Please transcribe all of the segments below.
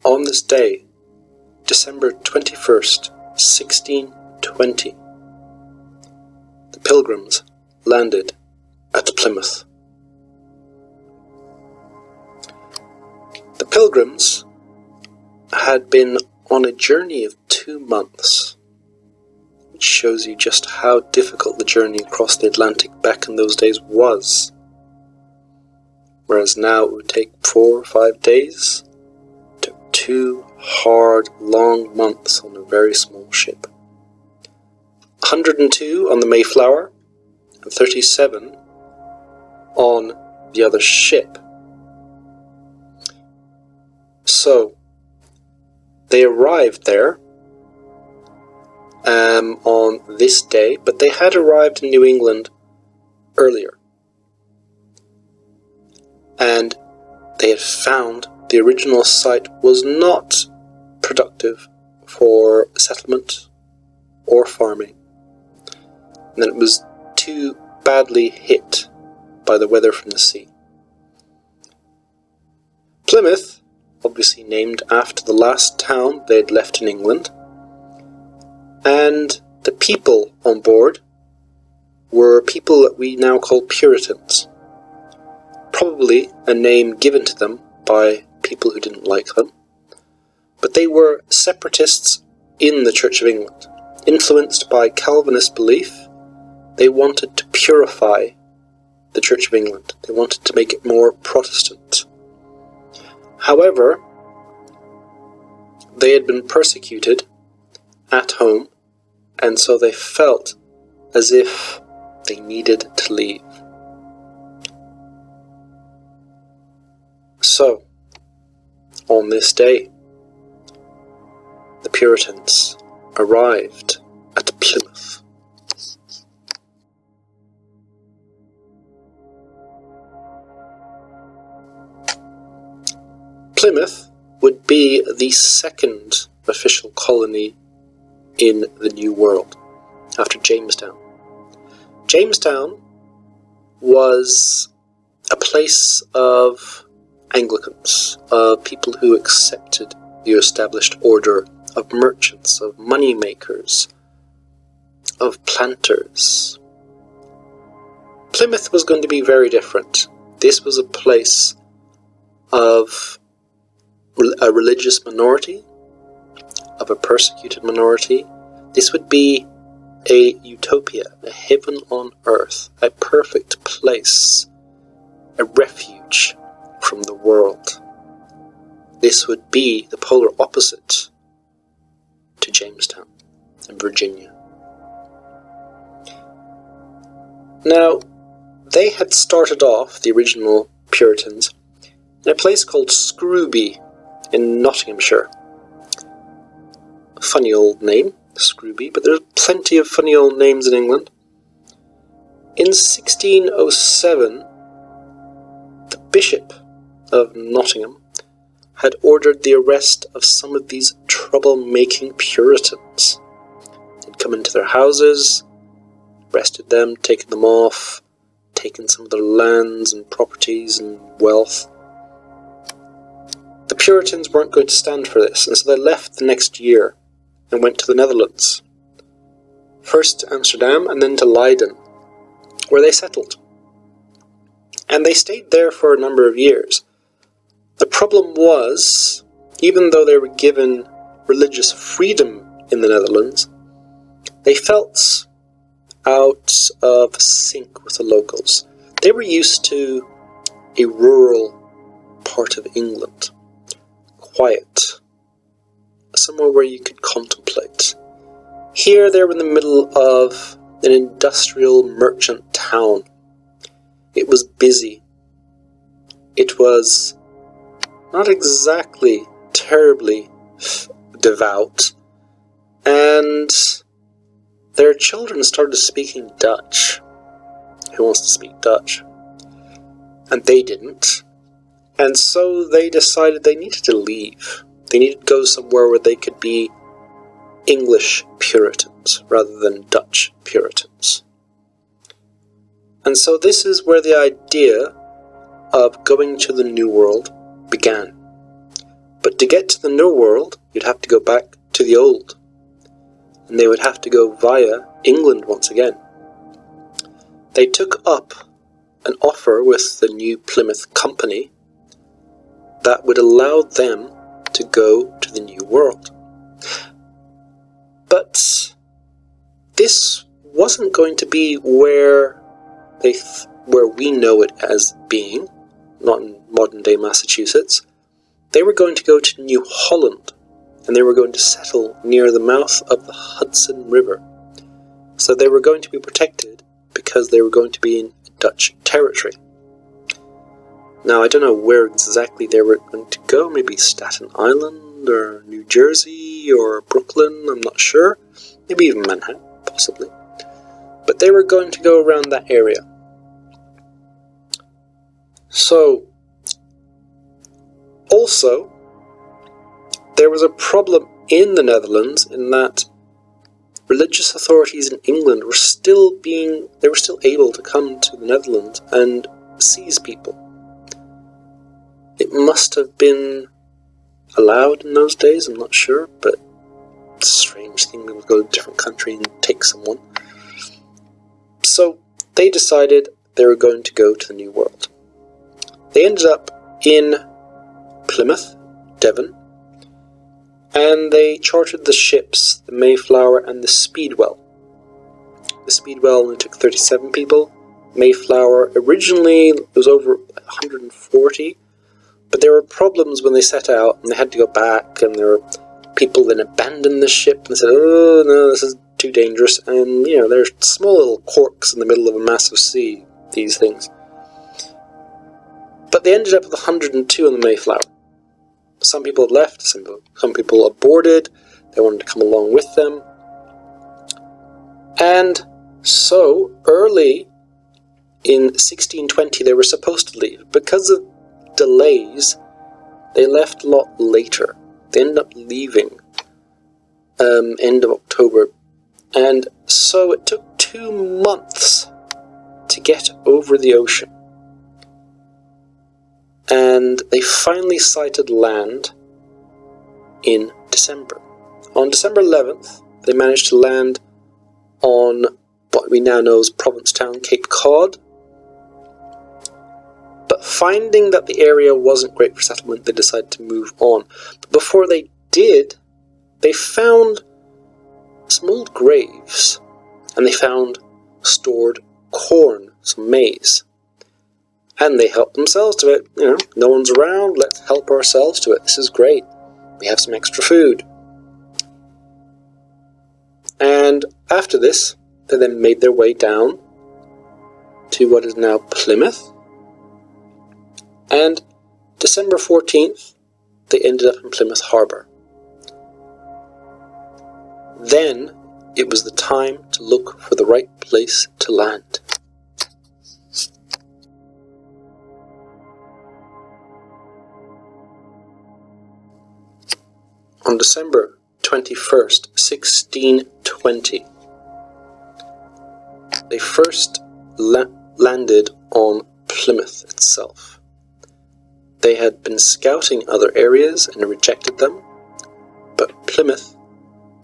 On this day, December 21st, 1620, the Pilgrims landed at Plymouth. The Pilgrims had been on a journey of 2 months, which shows you just how difficult the journey across the Atlantic back in those days was. Whereas now it would take 4 or 5 days, it took 2 hard, long months on a very small ship. 102 on the Mayflower and 37 on the other ship. So, they arrived there on this day, but they had arrived in New England earlier. And they had found the original site was not productive for settlement or farming. And then it was too badly hit by the weather from the sea. Plymouth, obviously named after the last town they had left in England, and the people on board were people that we now call Puritans. Probably a name given to them by people who didn't like them, but they were separatists in the Church of England. Influenced by Calvinist belief, they wanted to purify the Church of England. They wanted to make it more Protestant. However, they had been persecuted at home, and so they felt as if they needed to leave. So, on this day, the Puritans arrived at Plymouth. Plymouth would be the second official colony in the New World, after Jamestown. Jamestown was a place of Anglicans, of people who accepted the established order, of merchants, of money makers, of planters. Plymouth was going to be very different. This was a place of a religious minority, of a persecuted minority. This would be a utopia, a heaven on earth, a perfect place, a refuge from the world. This would be the polar opposite to Jamestown in Virginia. Now, they had started off, the original Puritans, in a place called Scrooby in Nottinghamshire. Funny old name, Scrooby, but there's plenty of funny old names in England. In 1607, the Bishop of Nottingham had ordered the arrest of some of these trouble-making Puritans. They'd come into their houses, arrested them, taken them off, taken some of their lands and properties and wealth. The Puritans weren't going to stand for this, and so they left the next year and went to the Netherlands. First to Amsterdam and then to Leiden, where they settled. And they stayed there for a number of years. The problem was, even though they were given religious freedom in the Netherlands, they felt out of sync with the locals. They were used to a rural part of England, quiet, somewhere where you could contemplate. Here they were in the middle of an industrial merchant town. It was busy. It was not exactly terribly devout, and their children started speaking Dutch. Who wants to speak Dutch? And they didn't. And so they decided they needed to leave. They needed to go somewhere where they could be English Puritans rather than Dutch Puritans. And so this is where the idea of going to the New World began. But to get to the New World, you'd have to go back to the Old. And they would have to go via England once again. They took up an offer with the new Plymouth Company that would allow them to go to the New World. But this wasn't going to be where we know it as being, not in modern-day Massachusetts. They were going to go to New Holland, and they were going to settle near the mouth of the Hudson River. So they were going to be protected because they were going to be in Dutch territory. Now, I don't know where exactly they were going to go, maybe Staten Island or New Jersey or Brooklyn, I'm not sure. Maybe even Manhattan, possibly. But they were going to go around that area. So, also, there was a problem in the Netherlands in that religious authorities in England were still able to come to the Netherlands and seize people. It must have been allowed in those days, I'm not sure, but it's a strange thing, they would go to a different country and take someone. So they decided they were going to go to the New World. They ended up in Plymouth, Devon, and they chartered the ships, the Mayflower and the Speedwell. The Speedwell only took 37 people. Mayflower, originally it was over 140, but there were problems when they set out and they had to go back, and there were people that abandoned the ship and said, oh no, this is too dangerous, and they're small little corks in the middle of a massive sea, these things. But they ended up with 102 on the Mayflower. Some people had left, some people aborted, they wanted to come along with them. And so, early in 1620 they were supposed to leave. Because of delays, they left a lot later. They ended up leaving end of October. And so it took 2 months to get over the ocean. And they finally sighted land in December. On December 11th, they managed to land on what we now know as Provincetown, Cape Cod. But finding that the area wasn't great for settlement, they decided to move on. But before they did, they found some old graves, and they found stored corn, some maize. And they helped themselves to it. No one's around, let's help ourselves to it. This is great. We have some extra food. And after this, they then made their way down to what is now Plymouth. And December 14th, they ended up in Plymouth Harbour. Then it was the time to look for the right place to land. On December 21st, 1620, they first landed on Plymouth itself. They had been scouting other areas and rejected them, but Plymouth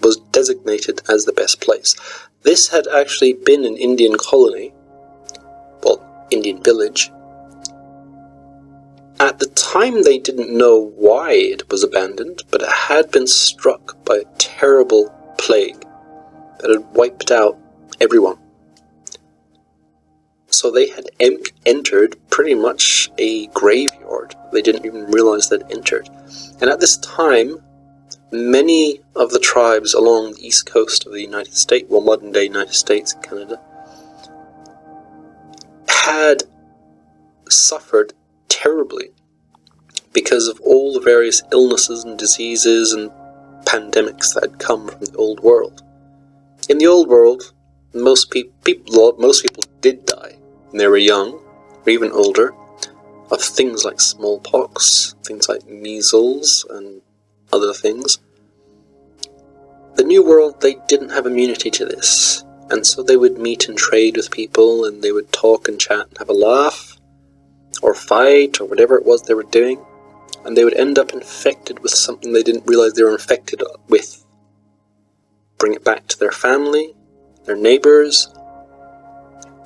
was designated as the best place. This had actually been an Indian colony, Indian village. At the time they didn't know why it was abandoned, but it had been struck by a terrible plague that had wiped out everyone. So they had entered pretty much a graveyard. They didn't even realize they'd entered. And at this time, many of the tribes along the east coast of the United States, modern-day United States and Canada, had suffered terribly because of all the various illnesses and diseases and pandemics that had come from the old world. In the old world, most people did die when they were young, or even older, of things like smallpox, things like measles, and other things. The New World, they didn't have immunity to this, and so they would meet and trade with people, and they would talk and chat and have a laugh, or fight, or whatever it was they were doing, and they would end up infected with something they didn't realize they were infected with. Bring it back to their family, their neighbors,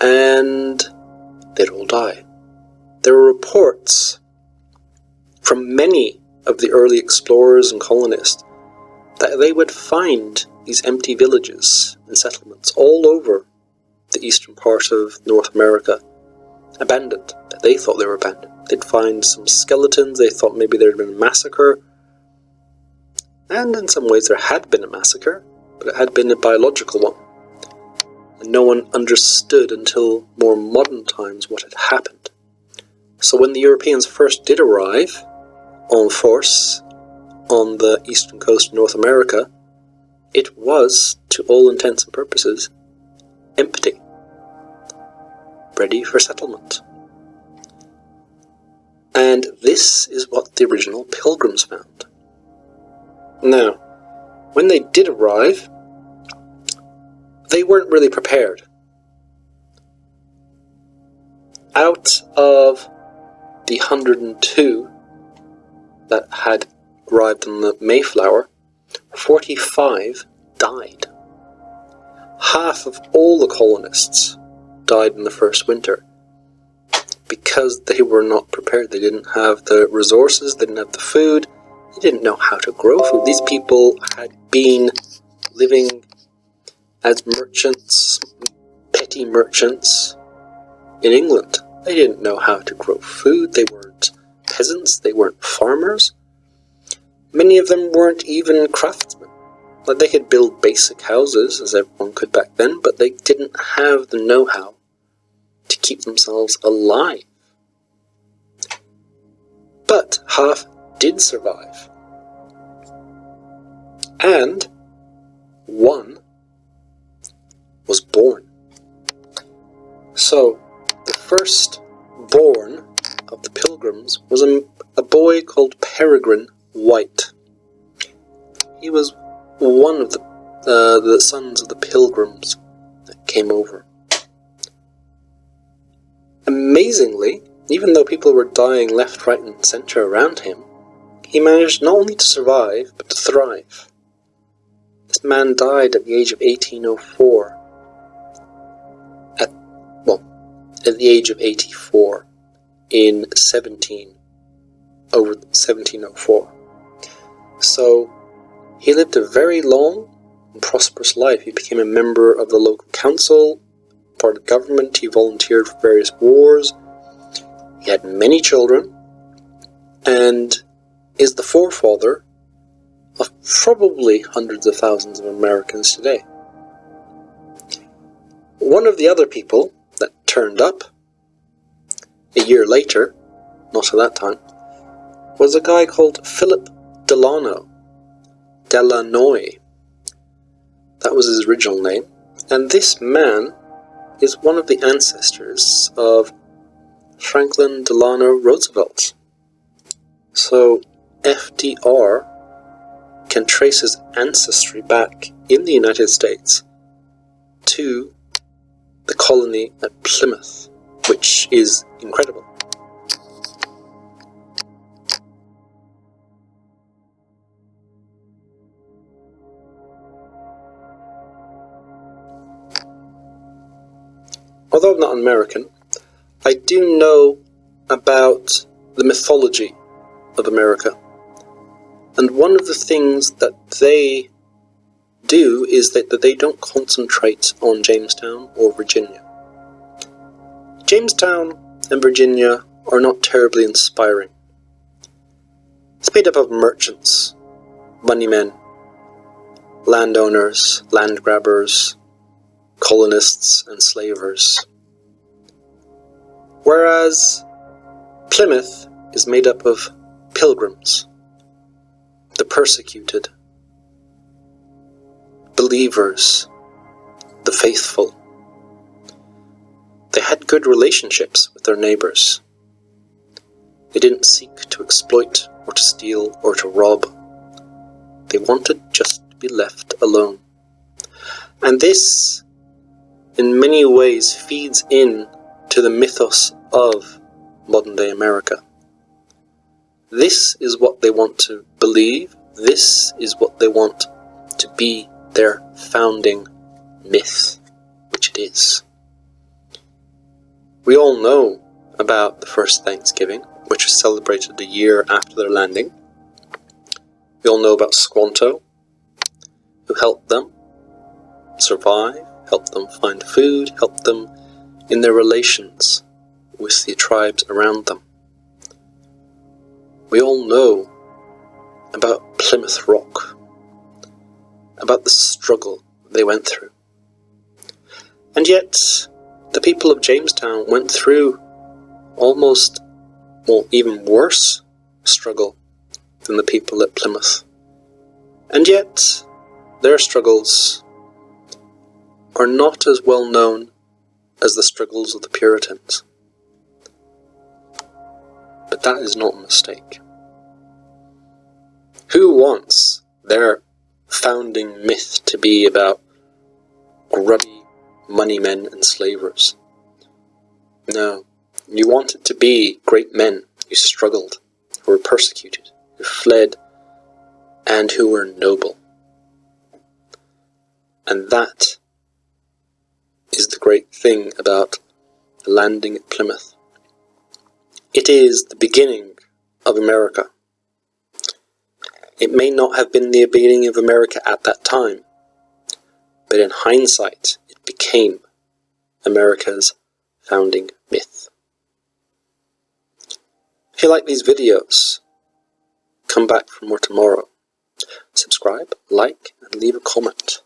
and they'd all die. There were reports from many of the early explorers and colonists that they would find these empty villages and settlements all over the eastern part of North America, abandoned. They thought they were abandoned. They'd find some skeletons, they thought maybe there had been a massacre. And in some ways there had been a massacre, but it had been a biological one. And no one understood until more modern times what had happened. So when the Europeans first did arrive en force on the eastern coast of North America, it was, to all intents and purposes, empty, ready for settlement. And this is what the original Pilgrims found. Now, when they did arrive, they weren't really prepared. Out of the 102 that had arrived on the Mayflower, 45 died. Half of all the colonists died in the first winter because they were not prepared. They didn't have the resources, they didn't have the food, they didn't know how to grow food. These people had been living as merchants, petty merchants in England. They didn't know how to grow food, they weren't peasants, they weren't farmers. Many of them weren't even craftsmen. Like, they could build basic houses, as everyone could back then, but they didn't have the know-how to keep themselves alive. But half did survive. And one was born. So, the first born of the Pilgrims was a boy called Peregrine White. He was one of the sons of the Pilgrims that came over. Amazingly, even though people were dying left, right and centre around him, he managed not only to survive, but to thrive. This man died at the age of 1804. At the age of 84 in 1704. So he lived a very long and prosperous life. He became a member of the local council, part of government. He volunteered for various wars. He had many children and is the forefather of probably hundreds of thousands of Americans today. One of the other people that turned up a year later, not at that time, was a guy called Philip Delanoy. That was his original name. And this man is one of the ancestors of Franklin Delano Roosevelt. So FDR can trace his ancestry back in the United States to the colony at Plymouth, which is incredible. Although I'm not American, I do know about the mythology of America. And one of the things that they do is that they don't concentrate on Jamestown or Virginia. Jamestown and Virginia are not terribly inspiring. It's made up of merchants, moneymen, landowners, land grabbers, colonists and slavers. Whereas Plymouth is made up of pilgrims, the persecuted, believers, the faithful. They had good relationships with their neighbours. They didn't seek to exploit or to steal or to rob. They wanted just to be left alone. And this, in many ways, feeds in to the mythos of modern-day America. This is what they want to believe. This is what they want to be their founding myth, which it is. We all know about the first Thanksgiving, which was celebrated a year after their landing. We all know about Squanto, who helped them survive, helped them find food, helped them in their relations with the tribes around them. We all know about Plymouth Rock, about the struggle they went through. And yet, the people of Jamestown went through almost, even worse struggle than the people at Plymouth. And yet, their struggles are not as well known as the struggles of the Puritans. But that is not a mistake. Who wants their founding myth to be about grubby money men and slavers? No, you want it to be great men who struggled, who were persecuted, who fled, and who were noble. And that is the great thing about landing at Plymouth. It is the beginning of America. It may not have been the beginning of America at that time, but in hindsight, it became America's founding myth. If you like these videos, come back for more tomorrow. Subscribe, like, and leave a comment.